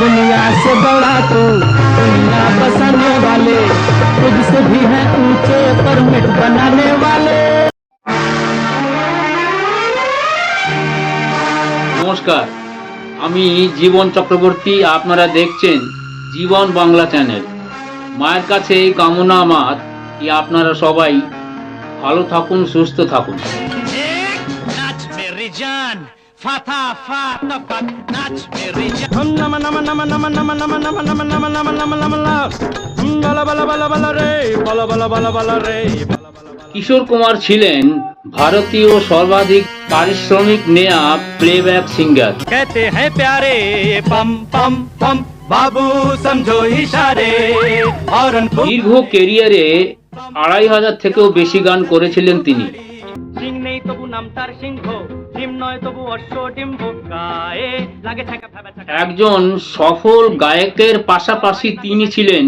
दुनिया से बड़ा तू दुनिया बसाने वाले तुझसे भी है ऊंचे परमिट बनाने वाले। নমস্কার, আমি জীবন চক্রবর্তী। আপনারা দেখছেন জীবন বাংলা চ্যানেল। মায়ের কাছে এই কামনা আমার কি আপনারা সবাই ভালো থাকুন, সুস্থ থাকুন। हम नम नम नम नम नम नम नम नम नम नम नम नम बला बला बला बला रे बला बला बला बला रे। কিশোর কুমার ছিলেন ভারতীয় সর্বাধিক পারিশ্রমিক নেয়া প্লেব্যাক সিঙ্গার। कहते हैं प्यारे पम पम पम बाबू समझो इशारे और দীর্ঘ কেরিয়ারে ২৫০০ থেকেও বেশি গান করেছিলেন তিনি। সিং নেই তবু নাম তার সিংহ, ডিম নয় তবু অশ্ব ডিম্ব গায়ে লাগে ছাকা ভাবা ছাকা। একজন সফল গায়কের পাশাপাশি তিনি ছিলেন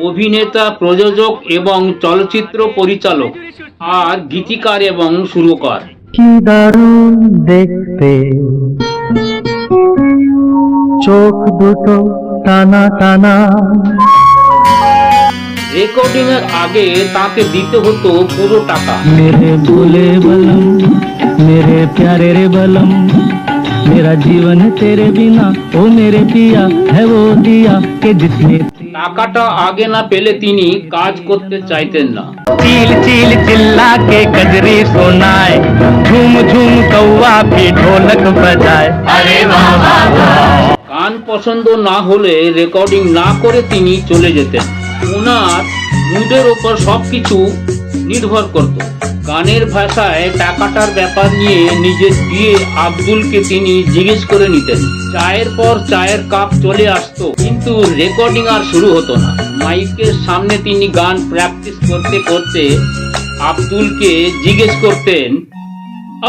অভিনেতা, প্রযোজক এবং চলচ্চিত্র পরিচালক আর গীতিকার এবং সুরকার। কি দারুণ দেখতে চোখ দুটো টানা টানা। রেকর্ডিং এর আগে তাকে দিতে হতো পুরো টাকা। मेरे भोले बलम मेरे प्यारे रे बलम मेरा जीवन तेरे बिना ओ मेरे पिया है वो दिया के जिसने। টাকাটা আগে না পেলে তিনি কাজ করতে চাইতেন না। चील चील चिल्ला के गजरी सुनाए झूम झूम कौवा भी ढोलक बजाए। अरे গান পছন্দ না হলে রেকর্ডিং না করে তিনি চলে যেতেন। ওনার মুডের ওপর সবকিছু নির্ভর করত। গানের ভাষায় টাকাটার ব্যাপার নিয়ে নিজের বিয়ে আব্দুলকে তিনি জিজ্ঞেস করে নিতেন। চায়ের পর চায়ের কাপ চলে আসতো, কিন্তু রেকর্ডিং আর শুরু হতো না। মাইকের সামনে তিনি গান প্র্যাকটিস করতে করতে আব্দুলকে জিজ্ঞেস করতেন,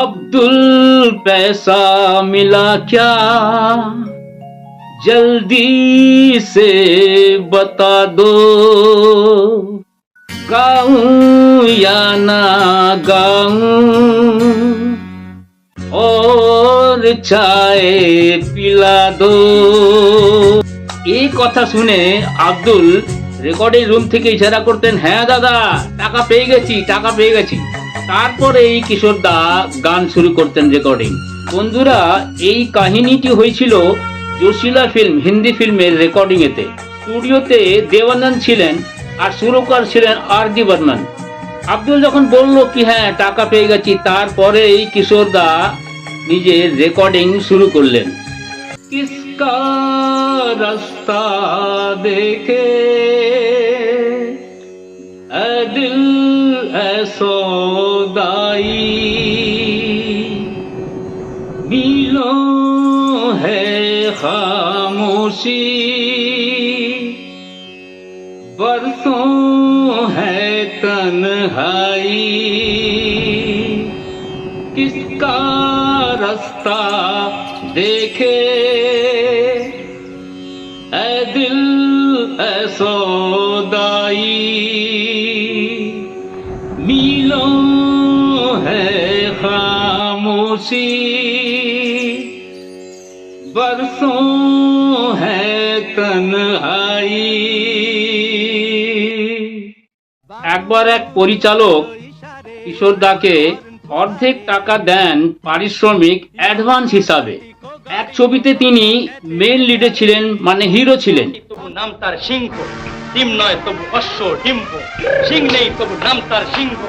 আব্দুল पैसा मिला क्या, जल्दी से बता दो, गाऊं या ना गाऊं और चाय पिला दो। এই কথা শুনে আব্দুল রেকর্ডিং রুম থেকে ইশারা করতেন, হ্যাঁ দাদা, টাকা পেয়ে গেছি, টাকা পেয়ে গেছি। তারপরে এই কিশোর দা গান শুরু করতেন রেকর্ডিং। বন্ধুরা, এই কাহিনীটি হয়েছিল জোশিলা ফিল্ম, হিন্দি ফিল্মের রেকর্ডিং এতে। স্টুডিওতে দেবানন্দ ছিলেন আর সুরকার ছিলেন আর.ডি. বর্মন। আব্দুল যখন বলল কি হ্যাঁ টাকা পেয়ে গেছি, তারপরে এই কিশোর দা নিজের রেকর্ডিং শুরু করলেন। কিসকা রাস্তা দেখে এ দিল এ সৌদাই মিলো है खामोशी बरसों है तन्हाई किसका रास्ता देखे ऐ दिल ऐ सौदाई मीलों है खामोशी बरसों है तन्हाई। একবার এক পরিচালক কিশোর দাকে অর্ধেক টাকা দেন পারিশ্রমিক অ্যাডভান্স হিসাবে। এক ছবিতে তিনি মেন লিডে ছিলেন, মানে হিরো ছিলেন। তবু নাম তার সিংহ, ডিম নয় তবু অশ্ব ডিম্ব, সিং নেই তবু নাম তার সিংহ,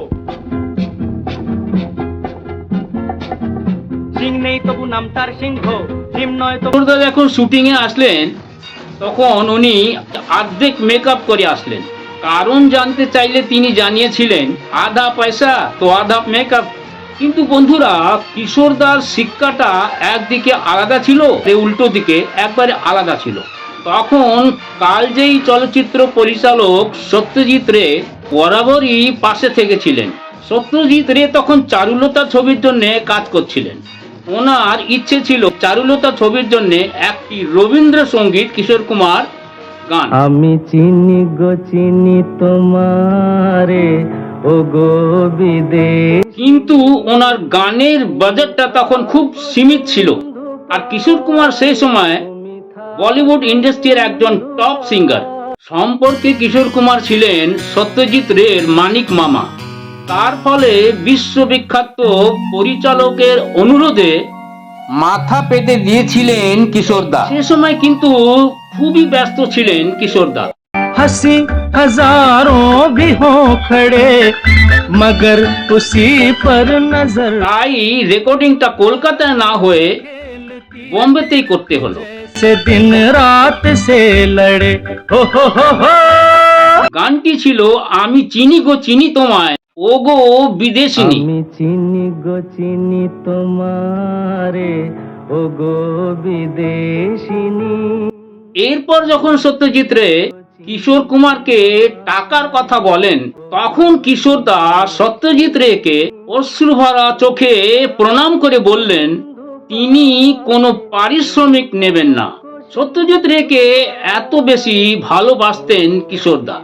সিং নেই তবু নাম তার সিংহ, ডিম নয় তবু। কিশোর দা যখন শুটিং এ আসলেন তখন উনি অর্ধেক মেকআপ করে আসলেন। কারণ জানতে চাইলে তিনি জানিয়েছিলেন, আধা পয়সা তো আধা মেকআপ। কিন্তু বন্ধুরা, কিশোর দার শিক্ষাটা একদিকে আলাদা ছিল, উল্টো দিকে একবারে আলাদা ছিল। তখন কালজয়ী চলচ্চিত্র পরিচালক সত্যজিৎ রে বরাবরই পাশে থেকেছিলেন। সত্যজিৎ রে তখন চারুলতা ছবির জন্য কাজ করছিলেন। ওনার ইচ্ছে ছিল চারুলতা ছবির জন্য একটি রবীন্দ্রসঙ্গীত কিশোর কুমার গান। আমি চিনি গো চিনি তোমারে ও গো বিদেশ। কিন্তু ওনার গানের বাজেটটা তখন খুব সীমিত ছিল, আর কিশোর কুমার সেই সময় বলিউড ইন্ডাস্ট্রির একজন টপ সিঙ্গার। সম্পর্কে কিশোর কুমার ছিলেন সত্যজিৎ রের মানিক মামা। তার ফলে বিশ্ববিখ্যাত পরিচালকের অনুরোধে মাথা পেতে দিয়েছিলেন কিশোরদা। সে সময় কিন্তু খুবই ব্যস্ত ছিলেন কিশোরদা। हंसी हजारों भी हो खड़े मगर उसी पर नजर তাই রেকর্ডিংটা কলকাতায় না হয়ে বোম্বেতেই করতে হলো। से दिन रात से लड़े हो গানটি ছিল আমি চিনি গো চিনি তোমায় ও গো বিদেশিনী। আমি চিনি গো চিনি তোমারে ও গো বিদেশিনী। এরপর যখন সত্যজিৎ রে কিশোর কুমারকে টাকার কথা বলেন, তখন কিশোরদা সত্যজিৎ রেকে অশ্রুভরা চোখে প্রণাম করে বললেন তিনি কোনো পারিশ্রমিক নেবেন না। সত্যজিৎ রেকে এত বেশি ভালোবাসতেন কিশোরদা।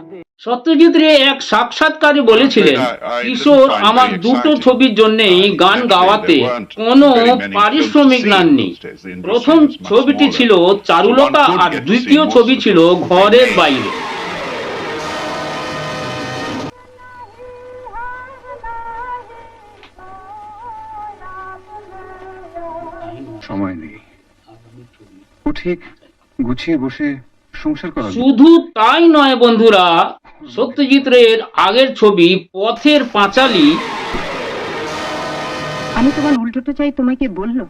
সত্যজিৎ রে এক সাক্ষাৎকারে বলেছিলেন কিশোর আমার দুটো ছবির জন্যই গান গাওয়াতে কোনো পারিশ্রমিক নেননি। প্রথম ছবিটি ছিল চারুলতা আর দ্বিতীয় ছবি ছিল ঘরের বাইরে। সময় নেই, উঠে গুছিয়ে বসে সংসার করা। শুধু তাই নয় বন্ধুরা, সত্যজিৎ রের আগের ছবি পথের পাঁচালী, আমি তোমার উল্টোটা চাই তোমাকে বললো।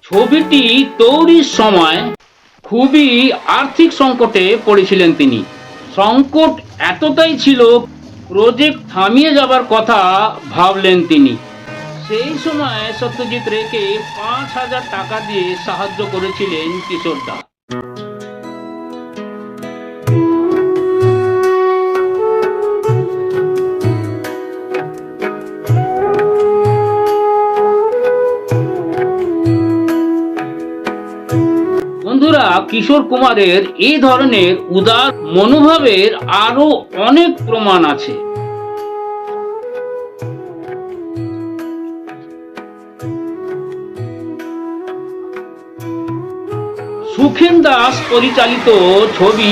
ছবিটি তৈরির সময় খুবই আর্থিক সংকটে পড়েছিলেন তিনি। সংকট এতটাই ছিল প্রজেক্ট থামিয়ে যাবার কথা ভাবলেন তিনি। সেই সময় সত্যজিৎ রেকে 5,000 টাকা দিয়ে সাহায্য করেছিলেন কিশোরদা। বন্ধুরা, কিশোর কুমারের এই ধরনের উদার মনোভাবের আরো অনেক প্রমাণ আছে। সুখেন দাস পরিচালিত ছবি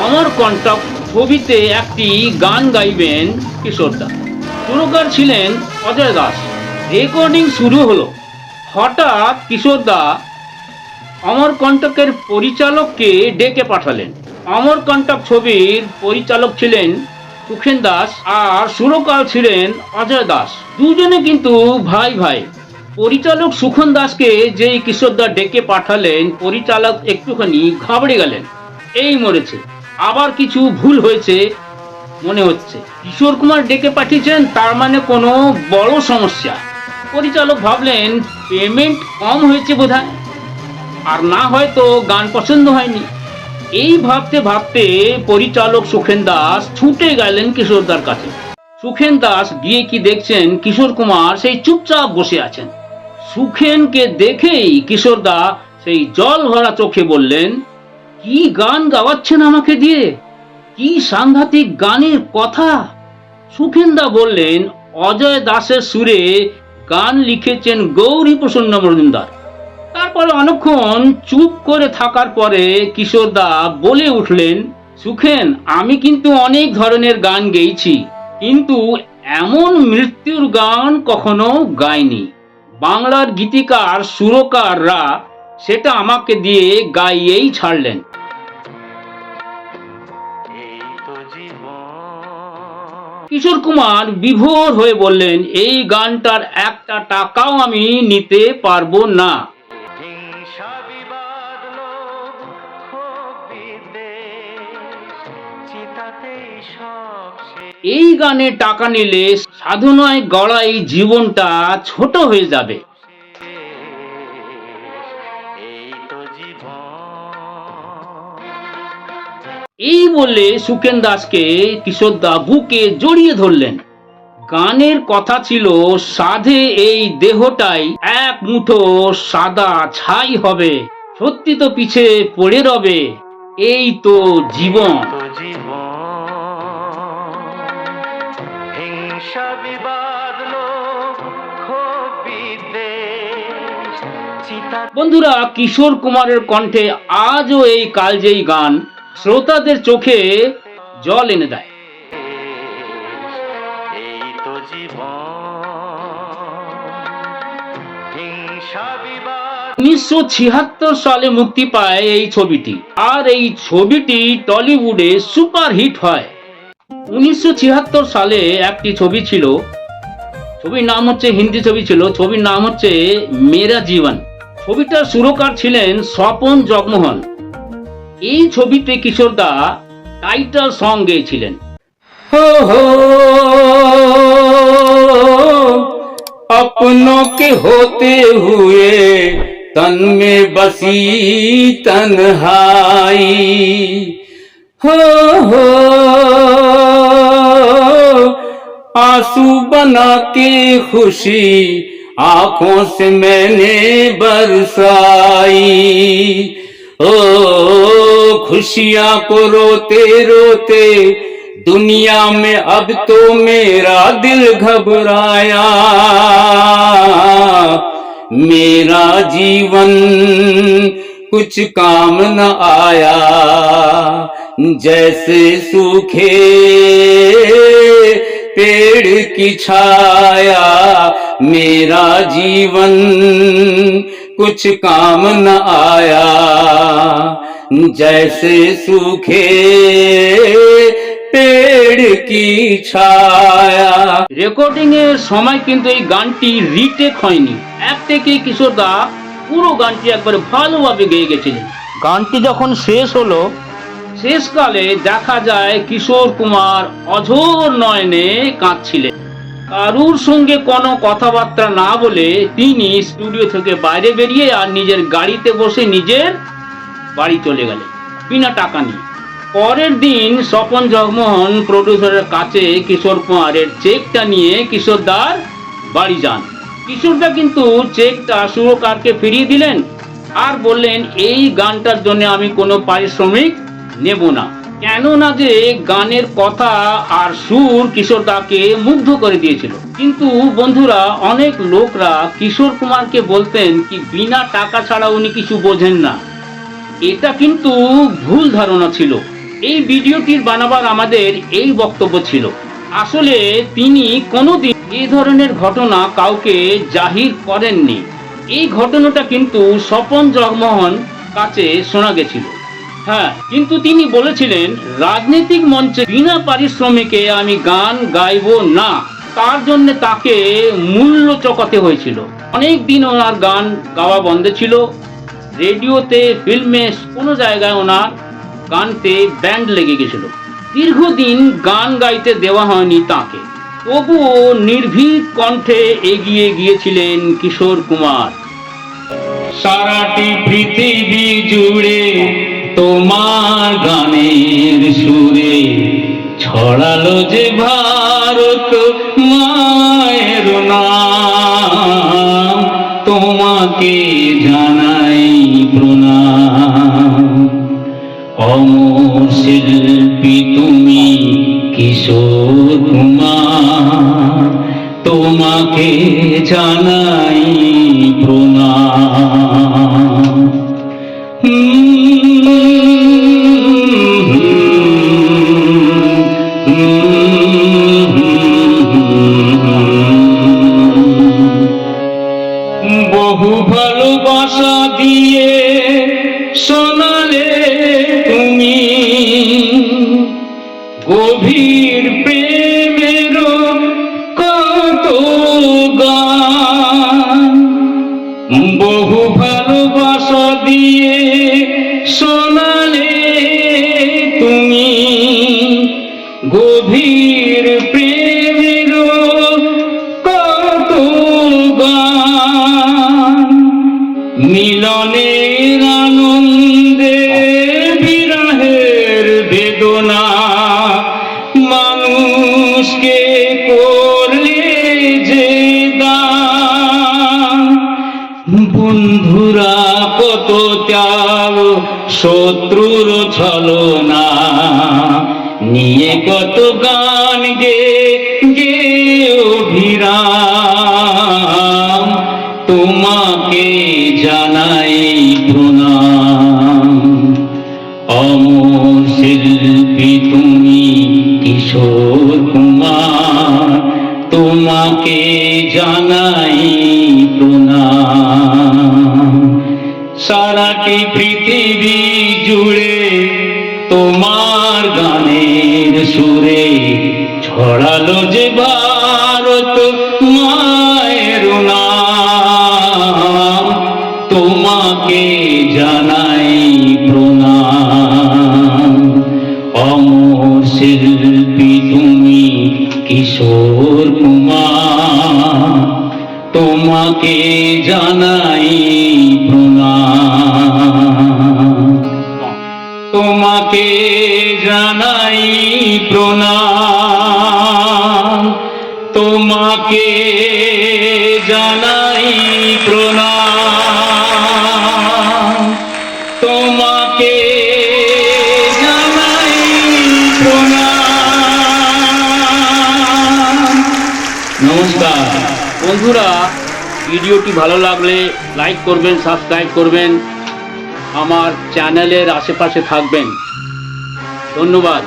অমর কণ্টক ছবিতে একটি গান গাইবেন কিশোরদা। সুরকার ছিলেন অজয় দাস। রেকর্ডিং শুরু হলো, হঠাৎ কিশোরদা অমরকণ্টকের পরিচালককে ডেকে পাঠালেন। অমরকণ্টক ছবির পরিচালক ছিলেন সুখেন দাস আর সুরকার ছিলেন অজয় দাস। দুজনে কিন্তু ভাই ভাই। পরিচালক সুখেন দাসকে যেই কিশোরদা ডেকে পাঠালেন, পরিচালক একটুখানি ঘাবড়ে গেলেন, এই মরেছে, আবার কিছু ভুল হয়েছে মনে হচ্ছে। কিশোর কুমার ডেকে পাঠিয়েছেন, তার মানে কোনো বড় সমস্যা। পরিচালক ভাবলেন পেমেন্ট কম হয়েছে বোধহয়, আর না হয়তো গান পছন্দ হয়নি। এই ভাবতে ভাবতে পরিচালক সুখেন দাস ছুটে গেলেন কিশোরদার কাছে। সুখেন দাস গিয়ে কি দেখছেন, কিশোর কুমার সেই চুপচাপ বসে আছেন। সুখেনকে দেখেই কিশোরদা সেই জল ভরা চোখে বললেন, কি গান গাওয়াচ্ছেন আমাকে দিয়ে, কি সাংঘাতিক গানের কথা। সুখেনদা বললেন অজয় দাসের সুরে গান লিখেছেন গৌরী প্রসন্ন মজুমদার। তারপরে অনেকক্ষণ চুপ করে থাকার পরে কিশোরদা বলে উঠলেন, সুখেন, আমি কিন্তু অনেক ধরনের গান গেয়েছি, কিন্তু এমন মৃত্যুর গান কখনো গাইনি। বাংলার গীতিকার সুরকাররা সেটা আমাকে দিয়ে গাইয়েই ছাড়লেন। কিশোর কুমার বিভোর হয়ে বললেন, এই গানটার একটা টাকাও আমি নিতে পারবো না। এই গানে টাকা নিলে সাধনায় গড়া এই জীবনটা ছোট হয়ে যাবে। এই বলে সুখেন দাসকে কিশোরদা বুকে জড়িয়ে ধরলেন। গানের কথা ছিল সাধে এই দেহটাই এক মুঠো সাদা ছাই হবে, সত্যি তো পিছে পড়ে রবে, এই তো জীবন। বন্ধুরা, কিশোর কুমারের কণ্ঠে আজও এই কালজয়ী গান শ্রোতাদের চোখে জল এনে দেয়। এই তো জীবন 1976 সালে মুক্তি পায় এই ছবিটি, আর এই ছবিটি টলিউডে সুপার হিট হয়। 1976 সালে একটি ছবি ছিল, ছবির নাম হচ্ছে, হিন্দি ছবি ছিল, ছবির নাম হচ্ছে মেরা জীবন। ছবিটার সুরকার ছিলেন স্বপন জগমোহন। এই ছবিতে কিশোরদা টাইটেল সং গেয়েছিলেন। हो अपनों के होते हुए तन में बसी तन्हाई, हो आंसू बना के खुशी आंखों से मैंने बरसाई, ओ खुशियां को रोते रोते दुनिया में अब तो मेरा दिल घबराया, मेरा जीवन कुछ काम न आया, जैसे सूखे पेड़ की छाया, मेरा जीवन कुछ काम न आया, जैसे सूखे पेड़ की छाया। রেকর্ডিং এর সময় কিন্তু এই গানটি রিটেক হয়নি, এক থেকে কিশোরদা পুরো গানটি একবারে ভালোভাবে গেয়ে গেছিলেন। গানটি যখন শেষ হলো, শেষকালে দেখা যায় কিশোর কুমার অঝোর নয়নে কাঁদছিলেন। কারুর সঙ্গে কোনো কথাবার্তা না বলে তিনি স্টুডিও থেকে বাইরে বেরিয়ে আর নিজের গাড়িতে বসে নিজের বাড়ি চলে গেলেন বিনা টাকা নিয়ে। পরের দিন স্বপন জগমোহন প্রডিউসারের কাছে কিশোর কুমারের চেকটা নিয়ে কিশোরদার বাড়ি যান। কিশোরদা কিন্তু চেকটা সুরকারকে ফিরিয়ে দিলেন আর বললেন, এই গানটার জন্য আমি কোনো পারিশ্রমিক নেব না, কেননা যে গানের কথা আর সুর কিশোরদাকে মুগ্ধ করে দিয়েছিল। কিন্তু বন্ধুরা, অনেক লোকরা কিশোর কুমারকে বলতেন কি বিনা টাকা ছাড়া উনি কিছু বোঝেন না। এটা কিন্তু ভুল ধারণা ছিল। এই ভিডিওটির বানাবার আমাদের এই বক্তব্য ছিল, আসলে তিনি কোনোদিন এই ধরনের ঘটনা কাউকে জাহির করেননি। এই ঘটনাটা কিন্তু স্বপন জগমোহন কাছে শোনা গেছিল। হ্যাঁ, কিন্তু তিনি বলেছিলেন রাজনৈতিক মঞ্চে বিনা পারিশ্রমিকে আমি গান গাইব না, তার জন্য তাকে মূল্য চোকাতে হয়েছিল। অনেক দিন ওনার গান গাওয়া বন্ধ ছিল, রেডিওতে, ফিল্মে, কোনো জায়গায় ওনার গানতে ব্যান্ড লেগে গেছিল। দীর্ঘদিন গান গাইতে দেওয়া হয়নি তাকে, তবুও নির্ভীক কণ্ঠে এগিয়ে গিয়েছিলেন কিশোর কুমার। সারাটি পৃথিবী জুড়ে তোমার গানের সুরে ছড়ালো যে ভারত মায়ের নাম, তোমাকে জানাই প্রণাম। অমর শিল্পী তুমি কিশোর কুমার, তোমাকে জানাই প্রণাম। বহু ভালোবাসা দিয়ে শোনালে তুমি গভীর প্রেমের কত গান, বহু ভালোবাসা দিয়ে শোনালে তুমি গভীর প্রেমের কত গান, মিলনের আনন্দে বিরহের বেদনা মানুষকে করলে যে দান, বন্ধুরা কত ত্যাগ শত্রুর ছলনা নিয়ে কত গান গে গে অভিরাম, তোমাকে জানাই প্রণাম। অমর শিল্পী তুমি কিশোর কুমার, তোমাকে জানাই প্রণাম। সারাটি পৃথিবী জুড়ে তোমার গানের সুরে ছড়ালো যে ভারত মায়ের নাম, তোমাকে জানাই প্রণাম। অমর শিল্পী তুমি কিশোর কুমার, তোমাকে জানাই প্রণাম। তোমাকে জানাই প্রণাম, তোমাকে জানাই প্রণাম, তোমাকে জানাই প্রণাম। নমস্কার বন্ধুরা, ভিডিওটি ভালো লাগলে লাইক করবেন, সাবস্ক্রাইব করবেন, আমার চ্যানেলের আশেপাশে থাকবেন। ধন্যবাদ।